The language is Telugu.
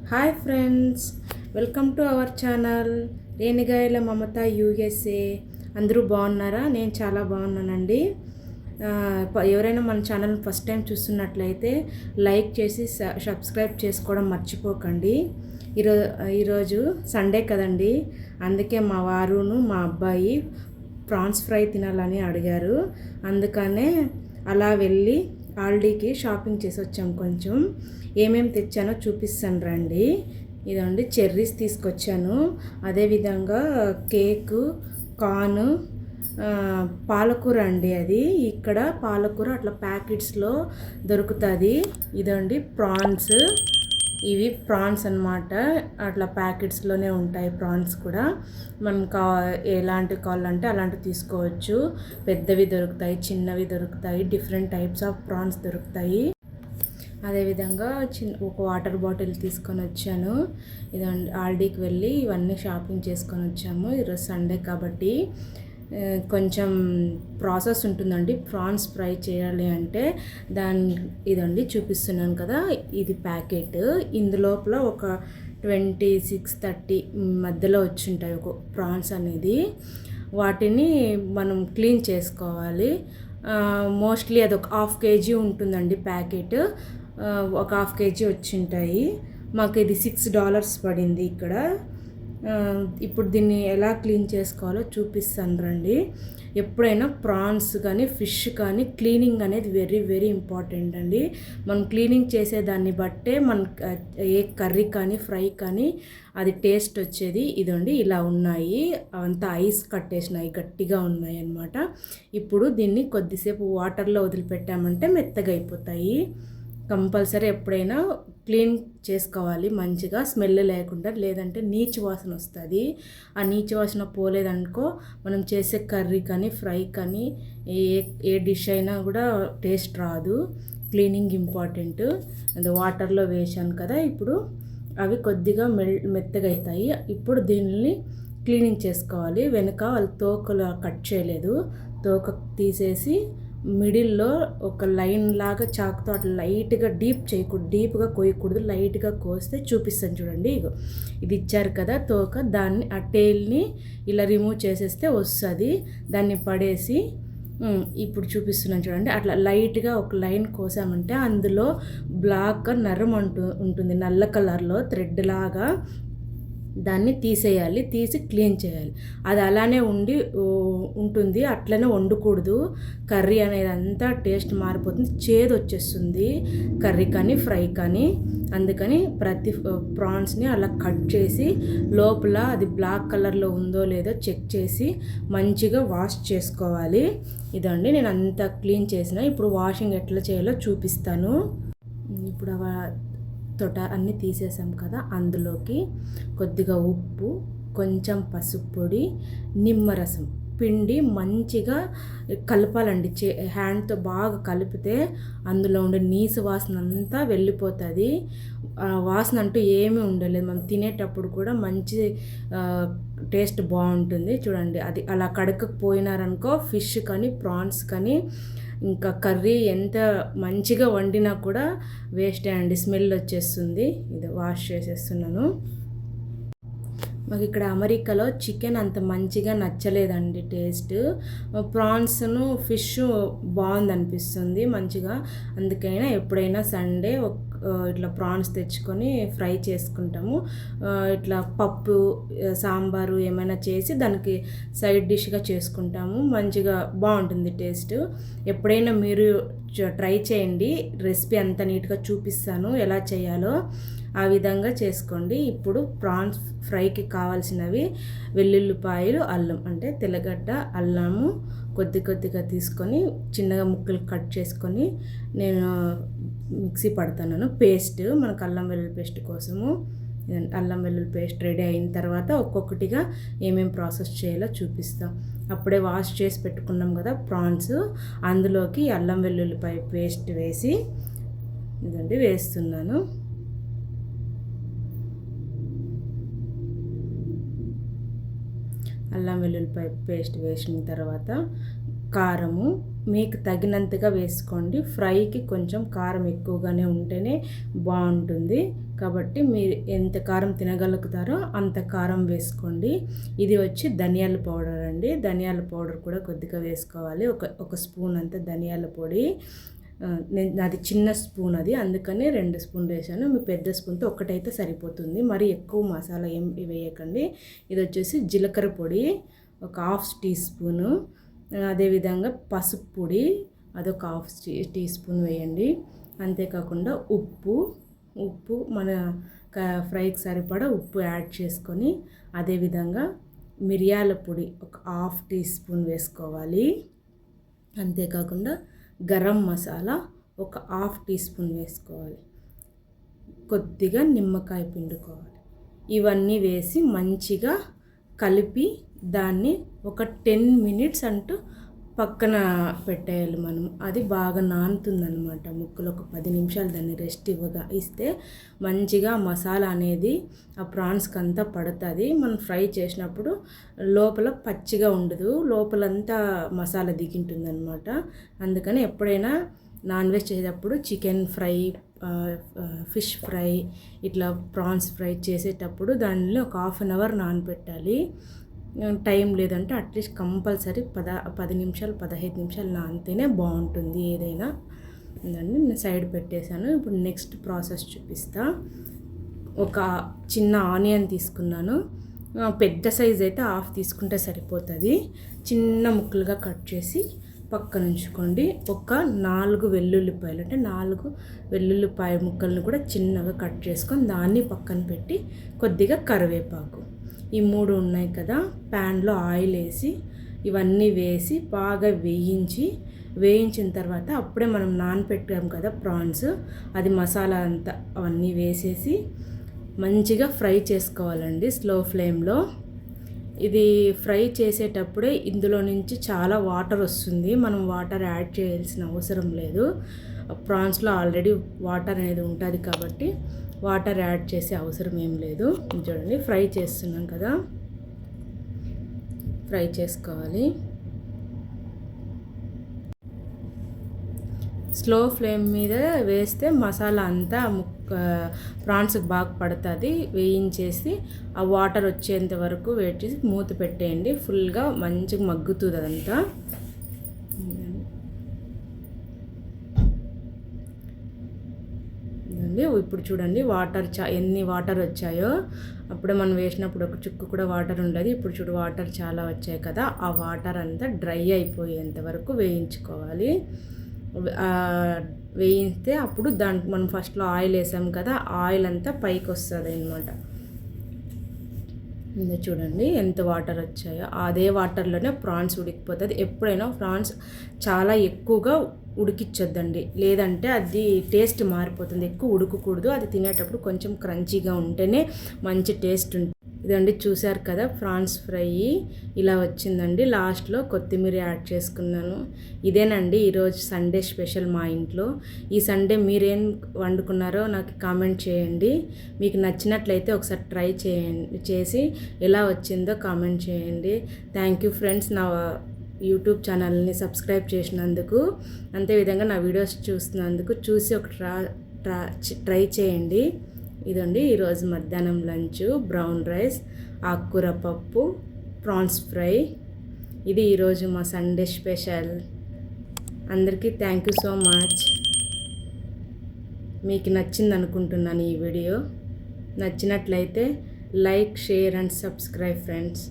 Hi friends, welcome to our channel Renigayala Mamatha USA. అందరూ బాగున్నారా? నేను చాలా బాగున్నానండి. ఎవరైనా మన ఛానల్ ఫస్ట్ టైం చూస్తున్నట్లయితే లైక్ చేసి సబ్స్క్రైబ్ చేసుకోవడం మర్చిపోకండి. ఈరోజు సండే కదండి, అందుకే మా వారును మా అబ్బాయి ప్రాన్స్ ఫ్రై తినాలని అడిగారు. అందుకనే అలా వెళ్ళి ఆల్డీకి షాపింగ్ చేసి వచ్చాం. కొంచెం ఏమేమి తెచ్చానో చూపిస్తాను రండి. ఇదండి చెర్రీస్ తీసుకొచ్చాను, అదేవిధంగా కేకు, కార్న్, పాలకూర అండి. అది ఇక్కడ పాలకూర అట్లా ప్యాకెట్స్లో దొరుకుతుంది. ఇదండి ప్రాన్స్, ఇవి ప్రాన్స్ అన్నమాట. అట్లా ప్యాకెట్స్లోనే ఉంటాయి ప్రాన్స్ కూడా. మనం ఎలాంటి కావాలంటే అలాంటివి తీసుకోవచ్చు. పెద్దవి దొరుకుతాయి, చిన్నవి దొరుకుతాయి, డిఫరెంట్ టైప్స్ ఆఫ్ ప్రాన్స్ దొరుకుతాయి. అదేవిధంగా ఒక వాటర్ బాటిల్ తీసుకొని వచ్చాను. ఇదండి ఆల్డీకి వెళ్ళి ఇవన్నీ షాపింగ్ చేసుకొని వచ్చాము. ఈరోజు సండే కాబట్టి కొంచెం ప్రాసెస్ ఉంటుందండి. ప్రాన్స్ ఫ్రై చేయాలి అంటే ఇదండి చూపిస్తున్నాను కదా, ఇది ప్యాకెట్. ఇందులోపల ఒక 26-30 మధ్యలో వచ్చుంటాయి ఒక ప్రాన్స్ అనేది. వాటిని మనం క్లీన్ చేసుకోవాలి. మోస్ట్లీ అది ఒక ½ కేజీ ఉంటుందండి ప్యాకెట్. ఒక ½ కేజీ వచ్చింటాయి. మాకు ఇది $6 పడింది ఇక్కడ. ఇప్పుడు దీన్ని ఎలా క్లీన్ చేసుకోవాలో చూపిస్తాను రండి. ఎప్పుడైనా ప్రాన్స్ కానీ ఫిష్ కానీ క్లీనింగ్ అనేది వెరీ వెరీ ఇంపార్టెంట్ అండి. మనం క్లీనింగ్ చేసేదాన్ని బట్టే మన ఏ కర్రీ కానీ ఫ్రై కానీ అది టేస్ట్ వచ్చేది. ఇదండి ఇలా ఉన్నాయి, అంతా ఐస్ కట్టేసినాయి, గట్టిగా ఉన్నాయి అన్నమాట. ఇప్పుడు దీన్ని కొద్దిసేపు వాటర్లో వదిలిపెట్టామంటే మెత్తగా అయిపోతాయి. కంపల్సరీ ఎప్పుడైనా క్లీన్ చేసుకోవాలి మంచిగా, స్మెల్ లేకుండా, లేదంటే నీచు వాసన వస్తుంది. ఆ నీచు వాసన పోలేదనుకో మనం చేసే కర్రీ కానీ ఫ్రై కానీ ఏ డిష్ అయినా కూడా టేస్ట్ రాదు. Cleaning important. అది వాటర్లో వేసాను కదా, ఇప్పుడు అవి కొద్దిగా మెత్తగా అవుతాయి. ఇప్పుడు దీనిని క్లీనింగ్ చేసుకోవాలి. వెనుక వాళ్ళు తోకలు కట్ చేయలేదు, తోక తీసేసి మిడిల్లో ఒక లైన్ లాగా చాకుతో అట్లా లైట్గా డీప్గా కోయకూడదు, లైట్గా కోస్తే చూపిస్తాను చూడండి. ఇది ఇచ్చారు కదా తోక, దాన్ని ఆ టెయిల్ని ఇలా రిమూవ్ చేసేస్తే వస్తుంది. దాన్ని పడేసి ఇప్పుడు చూపిస్తున్నాను చూడండి. అట్లా లైట్గా ఒక లైన్ కోసామంటే అందులో బ్లాక్ నరం ఉంటుంది, నల్ల కలర్లో థ్రెడ్ లాగా. దాన్ని తీసేయాలి, తీసి క్లీన్ చేయాలి. అది అలానే ఉంటుంది, అట్లనే వండకూడదు. కర్రీ అనేది అంతా టేస్ట్ మారిపోతుంది, చేదు వచ్చేస్తుంది కర్రీ కానీ ఫ్రై కానీ. అందుకని ప్రతి ప్రాన్స్ని అలా కట్ చేసి లోపల అది బ్లాక్ కలర్లో ఉందో లేదో చెక్ చేసి మంచిగా వాష్ చేసుకోవాలి. ఇదండి నేను అంతా క్లీన్ చేసిన. ఇప్పుడు వాషింగ్ ఎట్లా చేయాలో చూపిస్తాను. ఇప్పుడు అన్నీ తీసేసాం కదా, అందులోకి కొద్దిగా ఉప్పు, కొంచెం పసుపు పొడి, నిమ్మరసం పిండి మంచిగా కలపాలండి. హ్యాండ్తో బాగా కలిపితే అందులో ఉండే నీసు వాసన అంతా వెళ్ళిపోతుంది. వాసన అంటూ ఏమీ ఉండలేదు. మనం తినేటప్పుడు కూడా మంచి టేస్ట్ బాగుంటుంది. చూడండి, అది అలా కడకపోయినారనుకో ఫిష్ కానీ ప్రాన్స్ కానీ ఇంకా కర్రీ ఎంత మంచిగా వండినా కూడా వేస్టే అండి, స్మెల్ వచ్చేస్తుంది. ఇది వాష్ చేసేస్తున్నాను. మాకు ఇక్కడ అమెరికాలో చికెన్ అంత మంచిగా నచ్చలేదండి టేస్ట్. ప్రాన్స్ను ఫిష్ బాగుందనిపిస్తుంది మంచిగా. అందుకైనా ఎప్పుడైనా సండే ఇట్లా ప్రాన్స్ తెచ్చుకొని ఫ్రై చేసుకుంటాము. ఇట్లా పప్పు, సాంబారు ఏమైనా చేసి దానికి సైడ్ డిష్గా చేసుకుంటాము. మంచిగా బాగుంటుంది టేస్ట్. ఎప్పుడైనా మీరు ట్రై చేయండి. రెసిపీ అంత నీట్గా చూపిస్తాను ఎలా చేయాలో, ఆ విధంగా చేసుకోండి. ఇప్పుడు ప్రాన్స్ ఫ్రైకి కావాల్సినవి వెల్లుల్లిపాయలు, అల్లం అంటే తెల్లగడ్డ, అల్లము కొద్దిగా తీసుకొని చిన్నగా ముక్కలు కట్ చేసుకొని నేను మిక్సీ పడతాను. పేస్ట్, మనకు అల్లం వెల్లుల్లి పేస్ట్ కోసము. అల్లం వెల్లుల్లి పేస్ట్ రెడీ అయిన తర్వాత ఒక్కొక్కటిగా ఏమేమి ప్రాసెస్ చేయాలో చూపిస్తాం. అప్పుడే వాష్ చేసి పెట్టుకున్నాం కదా ప్రాన్స్, అందులోకి అల్లం వెల్లుల్లిపాయ పేస్ట్ వేసి ఇదండి వేస్తున్నాను. అల్లం వెల్లుల్లిపాయ పేస్ట్ వేసిన తర్వాత కారము మీకు తగినంతగా వేసుకోండి. ఫ్రైకి కొంచెం కారం ఎక్కువగానే ఉంటేనే బాగుంటుంది, కాబట్టి మీరు ఎంత కారం తినగలుగుతారో అంత కారం వేసుకోండి. ఇది వచ్చి ధనియాల పౌడర్ అండి. ధనియాల పౌడర్ కూడా కొద్దిగా వేసుకోవాలి. ఒక స్పూన్ అంత ధనియాల పొడి. నాది చిన్న స్పూన్ అది, అందుకని 2 స్పూన్లు వేసాను. మీ పెద్ద స్పూన్తో ఒకటైతే సరిపోతుంది. మరి ఎక్కువ మసాలా ఏం వేయకండి. ఇది వచ్చేసి జీలకర్ర పొడి ఒక హాఫ్ టీ స్పూను. అదేవిధంగా పసుపు పొడి అదొక హాఫ్ టీ స్పూన్ వేయండి. అంతేకాకుండా ఉప్పు మన ఫ్రైకి సరిపడా ఉప్పు యాడ్ చేసుకొని, అదేవిధంగా మిరియాల పొడి ఒక హాఫ్ టీ స్పూన్ వేసుకోవాలి. అంతేకాకుండా గరం మసాలా ఒక హాఫ్ టీ స్పూన్ వేసుకోవాలి. కొద్దిగా నిమ్మకాయ పిండుకోవాలి. ఇవన్నీ వేసి మంచిగా కలిపి దాన్ని ఒక 10 మినిట్స్ అంటూ పక్కన పెట్టేయాలి మనం. అది బాగా నానుతుందన్నమాట ముక్కలు. ఒక 10 నిమిషాలు దాన్ని రెస్ట్ ఇస్తే మంచిగా మసాలా అనేది ఆ ప్రాన్స్కి అంతా పడుతుంది. మనం ఫ్రై చేసినప్పుడు లోపల పచ్చిగా ఉండదు, లోపలంతా మసాలా దిగింటుంది అనమాట. అందుకని ఎప్పుడైనా నాన్ వెజ్ చేసేటప్పుడు చికెన్ ఫ్రై, ఫిష్ ఫ్రై, ఇట్లా ప్రాన్స్ ఫ్రై చేసేటప్పుడు దానిలో ఒక హాఫ్ అన్ అవర్ నానబెట్టాలి. టైం లేదంటే అట్లీస్ట్ కంపల్సరీ 10 నిమిషాలు 15 నిమిషాలు నానితేనే బాగుంటుంది ఏదైనా. దాన్ని నేను సైడ్ పెట్టేశాను. ఇప్పుడు నెక్స్ట్ ప్రాసెస్ చూపిస్తా. ఒక చిన్న ఆనియన్ తీసుకున్నాను. పెద్ద సైజ్ అయితే హాఫ్ తీసుకుంటే సరిపోతుంది. చిన్న ముక్కలుగా కట్ చేసి పక్కన ఉంచుకోండి. ఒక 4 వెల్లుల్లిపాయలు, అంటే 4 వెల్లుల్లిపాయ ముక్కలను కూడా చిన్నగా కట్ చేసుకొని దాన్ని పక్కన పెట్టి, కొద్దిగా కరివేపాకు, ఈ 3 ఉన్నాయి కదా. ప్యాన్లో ఆయిల్ వేసి ఇవన్నీ వేసి బాగా వేయించిన తర్వాత అప్పుడే మనం నానపెట్టాం కదా ప్రాన్స్, అది మసాలా అంతా అవన్నీ వేసేసి మంచిగా ఫ్రై చేసుకోవాలండి స్లో ఫ్లేమ్లో. ఇది ఫ్రై చేసేటప్పుడే ఇందులో నుంచి చాలా వాటర్ వస్తుంది. మనం వాటర్ యాడ్ చేయాల్సిన అవసరం లేదు. ప్రాన్స్లో ఆల్రెడీ వాటర్ అనేది ఉంటుంది కాబట్టి వాటర్ యాడ్ చేసే అవసరం ఏం లేదు. చూడండి, ఫ్రై చేస్తున్నాం కదా, ఫ్రై చేసుకోవాలి. స్లో ఫ్లేమ్ మీద వేస్తే మసాలా అంతా ప్రాన్స్కి బాగా పడుతుంది. వేయించేసి ఆ వాటర్ వచ్చేంత వరకు వెయిట్ చేసి మూత పెట్టేయండి. ఫుల్గా మంచిగా మగ్గుతుంది అదంతా. ఇప్పుడు చూడండి వాటర్ ఎన్ని వాటర్ వచ్చాయో. అప్పుడే మనం వేసినప్పుడు ఒక చుక్కు కూడా వాటర్ ఉండదు. ఇప్పుడు చూడు వాటర్ చాలా వచ్చాయి కదా, ఆ వాటర్ అంతా డ్రై అయిపోయేంత వరకు వేయించుకోవాలి. వేయిస్తే అప్పుడు దానికి మనం ఫస్ట్లో ఆయిల్ వేసాం కదా, ఆయిల్ అంతా పైకి వస్తుంది అన్నమాట. ఇంకా చూడండి ఎంత వాటర్ వచ్చాయో. అదే వాటర్లోనే ప్రాన్స్ ఉడికిపోతుంది. ఎప్పుడైనా ప్రాన్స్ చాలా ఎక్కువగా ఉడికించొద్దండి, లేదంటే అది టేస్ట్ మారిపోతుంది. ఎక్కువ ఉడకకూడదు. అది తినేటప్పుడు కొంచెం క్రంచీగా ఉంటేనే మంచి టేస్ట్ ఉంటుంది. ఇదండి, చూశారు కదా ప్రాన్స్ ఫ్రై ఇలా వచ్చిందండి. లాస్ట్లో కొత్తిమీర యాడ్ చేసుకున్నాను. ఇదేనండి ఈరోజు సండే స్పెషల్ మా ఇంట్లో. ఈ సండే మీరేం వండుకున్నారో నాకు కామెంట్ చేయండి. మీకు నచ్చినట్లయితే ఒకసారి ట్రై చేసి ఎలా వచ్చిందో కామెంట్ చేయండి. థ్యాంక్ యూ ఫ్రెండ్స్, నా యూట్యూబ్ ఛానల్ని సబ్స్క్రైబ్ చేసినందుకు, అంతేవిధంగా నా వీడియోస్ చూస్తున్నందుకు. చూసి ఒక ట్రై చేయండి. ఇదండి ఈరోజు మధ్యాహ్నం లంచ్. బ్రౌన్ రైస్, ఆకుకూర పప్పు, ప్రాన్స్ ఫ్రై. ఇది ఈరోజు మా సండే స్పెషల్. అందరికీ థ్యాంక్ యూ సో మచ్. మీకు నచ్చింది అనుకుంటున్నాను ఈ వీడియో. నచ్చినట్లయితే like, share and subscribe friends.